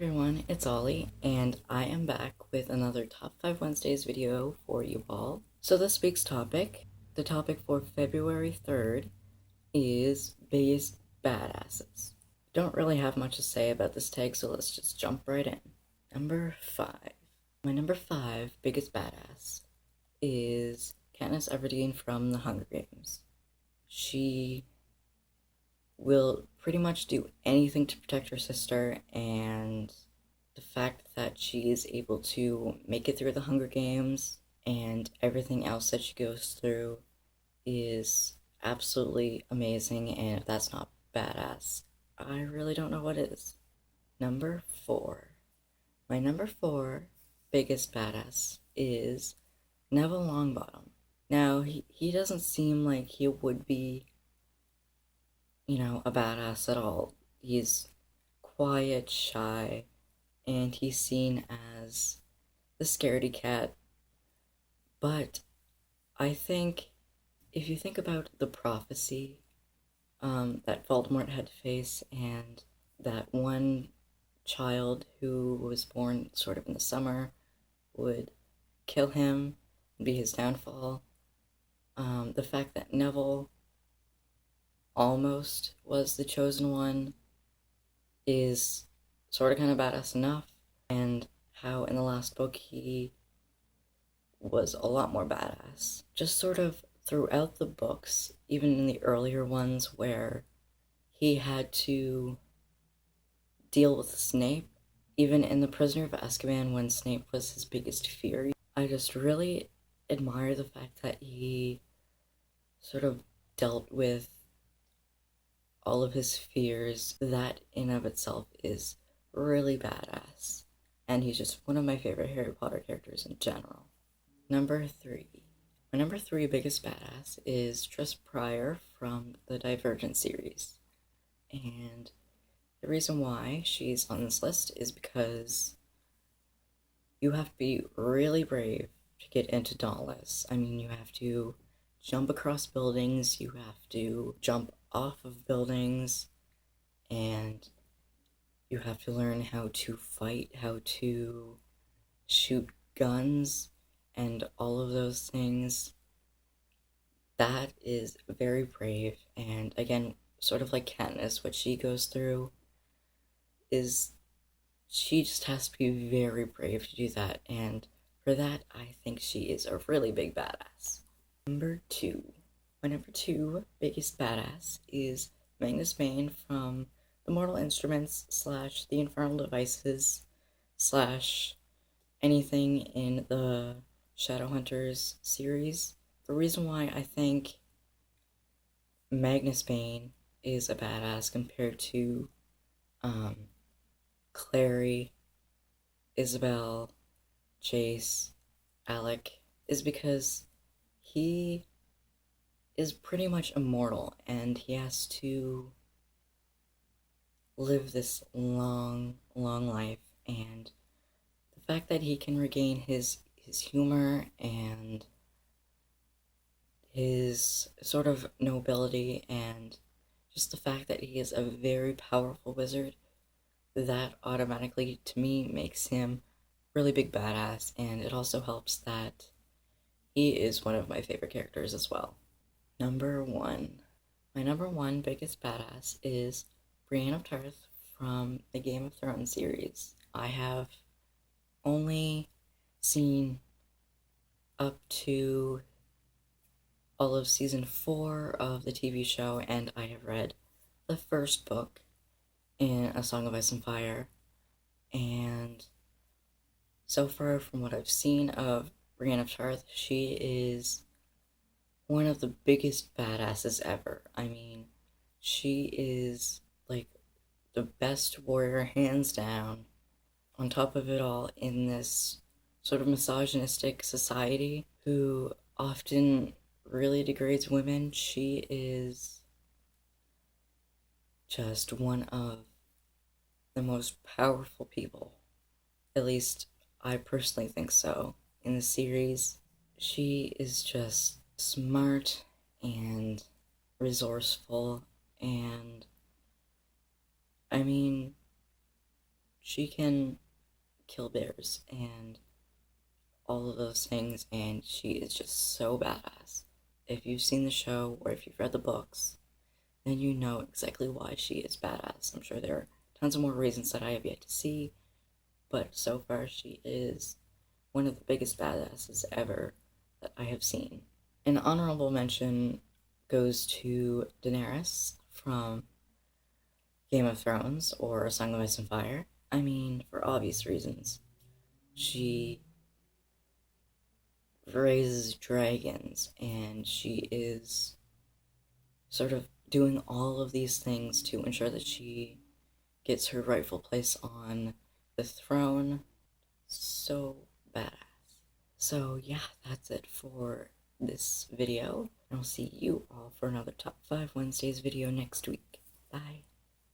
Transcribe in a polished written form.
everyone, it's Ollie, and I am back with another Top 5 Wednesdays video for you all. So this week's topic, the topic for February 3rd, is biggest badasses. Don't really have much to say about this tag, so let's just jump right in. Number 5. My number 5 biggest badass is Katniss Everdeen from The Hunger Games. She will pretty much do anything to protect her sister, and the fact that she is able to make it through the Hunger Games and everything else that she goes through is absolutely amazing, and if that's not badass, I really don't know what is. Number 4. My number 4 biggest badass is Neville Longbottom. Now, he doesn't seem like he would be a badass at all. He's quiet, shy, and he's seen as the scaredy cat. But I think if you think about the prophecy that Voldemort had to face, and that one child who was born sort of in the summer would kill him and be his downfall, the fact that Neville almost was the chosen one is sort of kind of badass enough, and how in the last book he was a lot more badass. Just sort of throughout the books, even in the earlier ones where he had to deal with Snape, even in The Prisoner of Azkaban when Snape was his biggest fear, I just really admire the fact that he sort of dealt with all of his fears. That in of itself is really badass, and he's just one of my favorite Harry Potter characters in general. Number 3. My number 3 biggest badass is Tris Pryor from the Divergent series, and the reason why she's on this list is because you have to be really brave to get into Dauntless. I mean, you have to jump across buildings, you have to jump off of buildings, and you have to learn how to fight, how to shoot guns, and all of those things. That is very brave, and again, sort of like Katniss, what she goes through is she just has to be very brave to do that, and for that, I think she is a really big badass. Number 2. My number 2 biggest badass is Magnus Bane from the Mortal Instruments / the Infernal Devices / anything in the Shadowhunters series. The reason why I think Magnus Bane is a badass compared to Clary, Isabel, Jace, Alec is because he is pretty much immortal, and he has to live this long, long life, and the fact that he can regain his humor and his sort of nobility, and just the fact that he is a very powerful wizard, that automatically to me makes him really big badass, and it also helps that he is one of my favorite characters as well. Number 1. My number 1 biggest badass is Brienne of Tarth from the Game of Thrones series. I have only seen up to all of season 4 of the TV show, and I have read the first book in A Song of Ice and Fire, and so far from what I've seen of Brienne of Tarth, she is one of the biggest badasses ever. I mean, she is like the best warrior hands down. On top of it all, in this sort of misogynistic society who often really degrades women, she is just one of the most powerful people. At least I personally think so. In the series, she is just smart and resourceful, and I mean, she can kill bears and all of those things, and she is just so badass. If you've seen the show or if you've read the books, then you know exactly why she is badass. I'm sure there are tons of more reasons that I have yet to see, but so far she is one of the biggest badasses ever that I have seen. An honorable mention goes to Daenerys from Game of Thrones or A Song of Ice and Fire. I mean, for obvious reasons. She raises dragons and she is sort of doing all of these things to ensure that she gets her rightful place on the throne. So badass. So yeah, that's it for this video. And I'll see you all for another Top 5 Wednesdays video next week. Bye.